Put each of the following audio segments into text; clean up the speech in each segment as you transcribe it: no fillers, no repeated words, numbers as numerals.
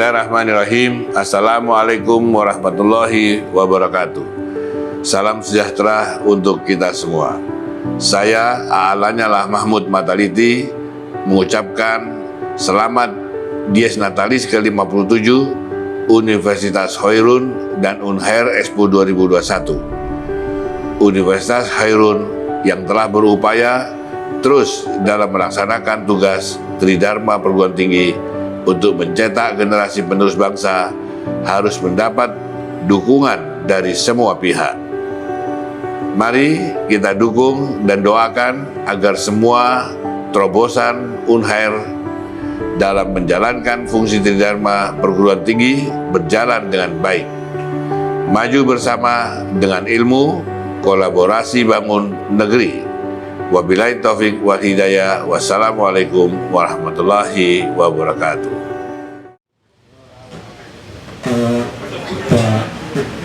Bismillahirrahmanirrahim. Assalamualaikum warahmatullahi wabarakatuh. Salam sejahtera untuk kita semua. Saya Lanyala Mahmud Mataliti mengucapkan selamat Dies Natalis ke-57 Universitas Khairun dan Unhair Expo 2021. Universitas Khairun yang telah berupaya terus dalam melaksanakan tugas Tridharma Perguruan Tinggi untuk mencetak generasi penerus bangsa harus mendapat dukungan dari semua pihak. Mari kita dukung dan doakan agar semua terobosan Unhair dalam menjalankan fungsi Tridharma Perguruan Tinggi berjalan dengan baik. Maju bersama dengan ilmu, kolaborasi bangun negeri. Wabillahi taufik wal hidayah. Wassalamualaikum warahmatullahi wabarakatuh. Pak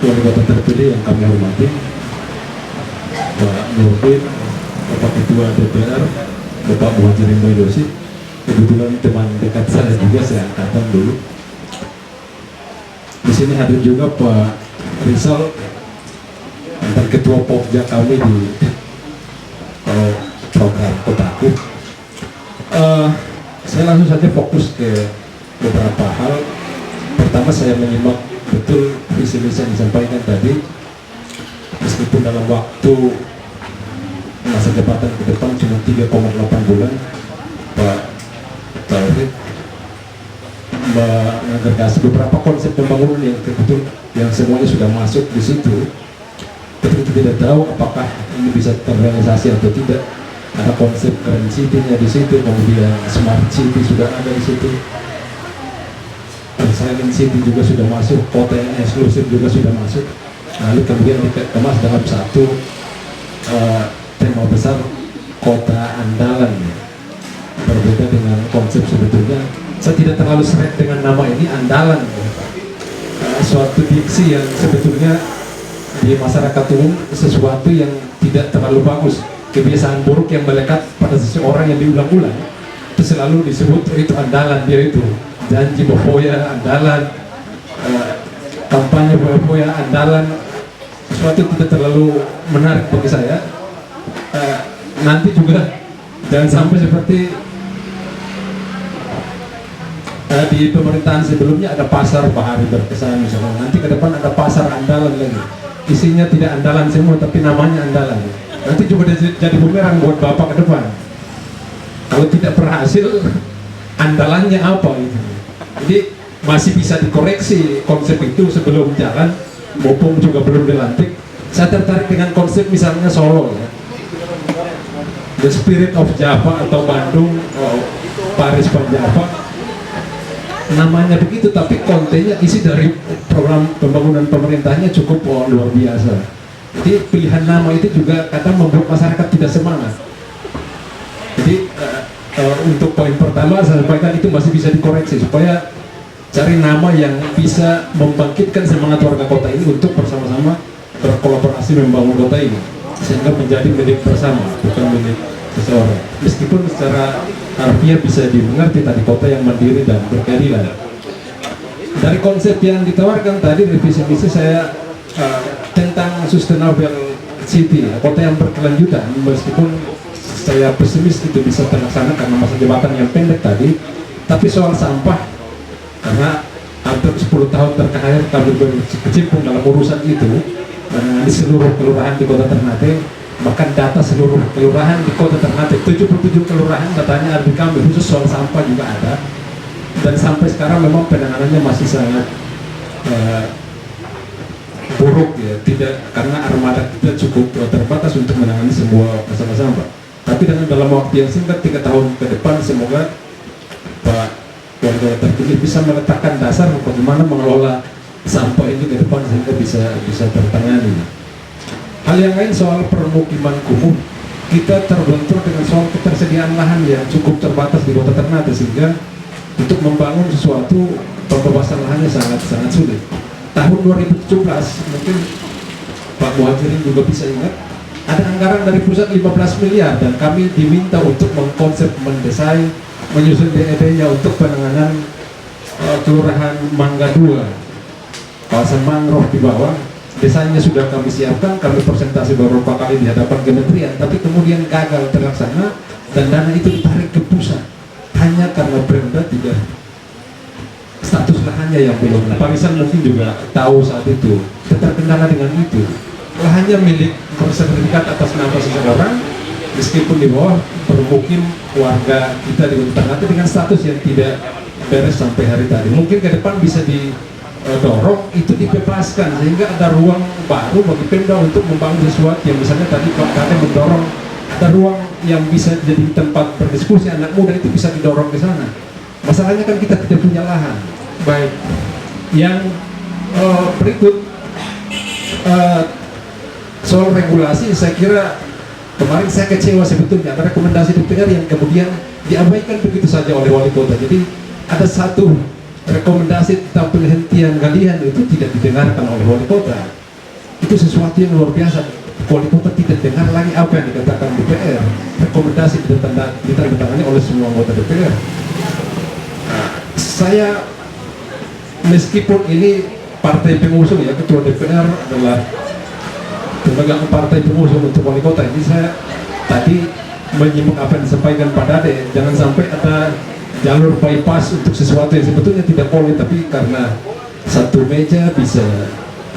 Wali Kota terpilih yang kami hormati, Pak Nurdin, Bapak Ketua DPR, Bapak Muhajirin Baidosi, kebetulan teman dekat saya juga, saya angkatan dulu. Di sini hadir juga Pak Rizal, mantan Ketua Pokja kami di program Kotaku. Saya langsung saja fokus ke beberapa hal. Pertama, saya menyimak betul visi-misi yang disampaikan tadi. Meskipun dalam waktu masa jabatan ke depan cuma 3,8 bulan, Pak Tauhid mengagergasi beberapa konsep pembangunan yang semuanya sudah masuk di situ. Tapi kita tidak tahu apakah ini bisa terrealisasi atau tidak. Ada konsep Green City-nya di situ, kemudian Smart City sudah ada di situ, Silent City juga sudah masuk, kota yang eksklusif juga sudah masuk. Lalu kemudian dikemas dalam satu tema besar kota andalan. Berbeda dengan konsep sebetulnya. Saya tidak terlalu seret dengan nama ini andalan. Suatu diksi yang sebetulnya di masyarakat umum sesuatu yang tidak terlalu bagus, kebiasaan buruk yang melekat pada seseorang yang diulang-ulang itu selalu disebut itu andalan. Dia itu janji bohong andalan, kampanye bohong andalan, sesuatu tidak terlalu menarik bagi saya. Nanti juga jangan sampai seperti di pemerintahan sebelumnya ada pasar bahari berkesan misalnya, nanti ke depan ada pasar andalan lagi, isinya tidak andalan semua tapi namanya andalan. Nanti juga jadi bumerang buat Bapak ke depan. Kalau tidak berhasil, andalannya apa gitu. Jadi masih bisa dikoreksi konsep itu sebelum jalan, mumpung juga belum dilantik. Saya tertarik dengan konsep misalnya Solo ya. The Spirit of Java atau Bandung, Paris per Java. Namanya begitu, tapi kontennya isi dari program pembangunan pemerintahnya cukup luar biasa. Jadi pilihan nama itu juga kadang membuat masyarakat tidak semangat. Jadi untuk poin pertama saya sampaikan itu masih bisa dikoreksi supaya cari nama yang bisa membangkitkan semangat warga kota ini untuk bersama-sama berkolaborasi membangun kota ini sehingga menjadi milik bersama, bukan milik seseorang. Meskipun secara harfiah bisa dimengerti tadi kota yang mandiri dan berkeadilan. Dari konsep yang ditawarkan tadi revisi misi saya tentang sustainable city, kota yang berkelanjutan. Meskipun saya pesimis itu bisa terlaksana karena masa jabatan yang pendek tadi, tapi soal sampah, karena hampir 10 tahun terakhir kami berkecimpung dalam urusan itu di seluruh kelurahan di Kota Ternate, bahkan data seluruh kelurahan di Kota Ternate, 77 kelurahan datanya ada di kami, khusus soal sampah juga ada. Dan sampai sekarang memang penanganannya masih sangat buruk ya, tidak, karena armada kita cukup terbatas untuk menangani semua masalah sampah. Tapi dalam waktu yang singkat 3 tahun ke depan, semoga Pak Wali Kota terpilih bisa meletakkan dasar bagaimana mengelola sampah ini ke depan sehingga bisa tertangani. Hal yang lain soal permukiman kumuh, kita terbentur dengan soal ketersediaan lahan yang cukup terbatas di Kota Ternate sehingga untuk membangun sesuatu pembebasan lahannya sangat sulit. Tahun 2017 mungkin Pak Muhajirin juga bisa ingat, ada anggaran dari pusat 15 miliar dan kami diminta untuk mengkonsep, mendesain, menyusun DED-nya untuk penanganan Kelurahan Mangga 2, kawasan mangrove di bawah. Desanya sudah kami siapkan, kami presentasi beberapa kali di hadapan kementerian, tapi kemudian gagal terlaksana dan dana itu ditarik ke pusat hanya karena Pemda tidak, status lahannya yang belum. Pak Risan mungkin juga tahu saat itu terkendala dengan itu. Lahannya milik bersertifikat atas nama seseorang, meskipun di bawah permukim warga kita di Ternate dengan status yang tidak beres sampai hari tadi. Mungkin ke depan bisa didorong itu dibebaskan sehingga ada ruang baru bagi Pemda untuk membangun sesuatu yang misalnya tadi Pak Kade mendorong ada ruang yang bisa jadi tempat berdiskusi anak muda, itu bisa didorong ke sana. Masalahnya kan kita tidak punya lahan. Baik. Yang berikut soal regulasi, saya kira kemarin saya kecewa sebetulnya ada rekomendasi DPR yang kemudian diabaikan begitu saja oleh wali kota. Jadi ada satu rekomendasi tentang penghentian galian itu tidak didengarkan oleh wali kota. Itu sesuatu yang luar biasa. Wali kota tidak dengar lagi apa yang dikatakan DPR. Rekomendasi ditandatangani oleh semua anggota DPR. Saya meskipun ini partai pengusung ya, ketua DPR adalah pemegang partai pengusung untuk wali kota, ini saya tadi menyimak apa yang disampaikan Pak Dade, jangan sampai ada jalur bypass untuk sesuatu yang sebetulnya tidak boleh, tapi karena satu meja bisa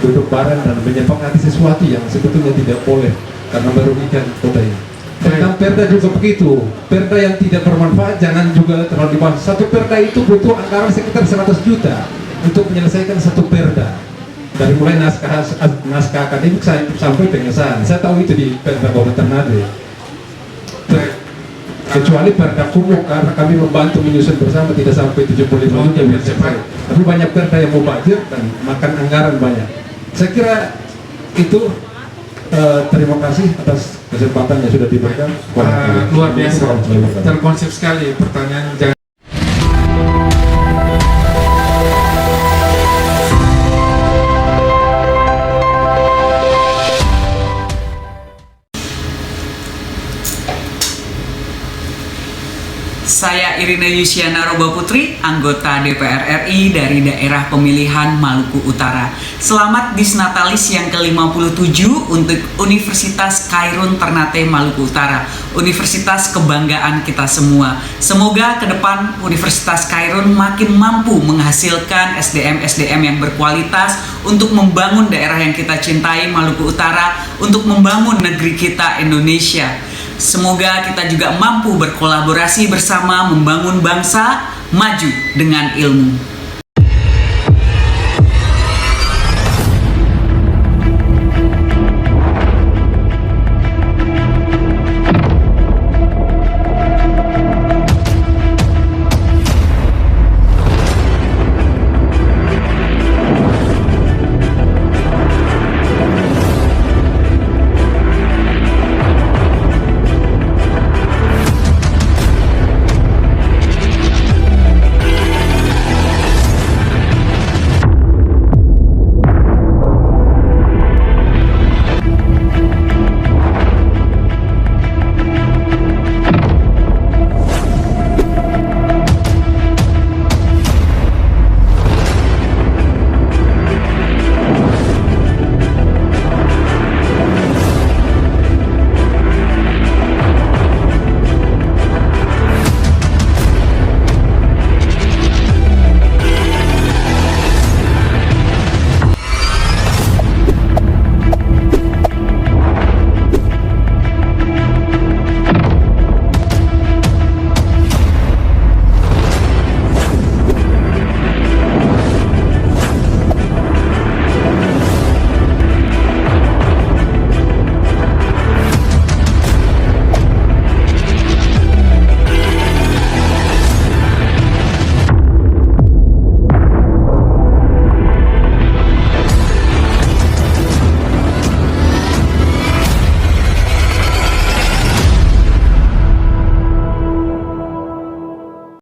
duduk bareng dan menyepakati sesuatu yang sebetulnya tidak boleh karena merugikan kota ini. Tentang perda juga begitu, perda yang tidak bermanfaat jangan juga terlalu dibahas. Satu perda itu butuh anggaran sekitar 100 juta untuk menyelesaikan satu perda, dari mulai naskah akademik sampai pengesahan. Saya tahu itu di Perda Kabupaten Ternate. Kecuali Perda Kumuh, karena kami membantu menyusun bersama tidak sampai 75 juta biar cepat. Tapi banyak perda yang mubazir dan makan anggaran banyak. Saya kira itu. Terima kasih atas kesempatan yang sudah diberikan. Luar biasa, terkonsep sekali pertanyaan. Jangan Saya Irina Yusiana Roba Putri, anggota DPR RI dari daerah pemilihan Maluku Utara. Selamat Disnatalis yang ke-57 untuk Universitas Khairun Ternate Maluku Utara, universitas kebanggaan kita semua. Semoga ke depan Universitas Khairun makin mampu menghasilkan SDM-SDM yang berkualitas untuk membangun daerah yang kita cintai, Maluku Utara, untuk membangun negeri kita Indonesia. Semoga kita juga mampu berkolaborasi bersama membangun bangsa maju dengan ilmu.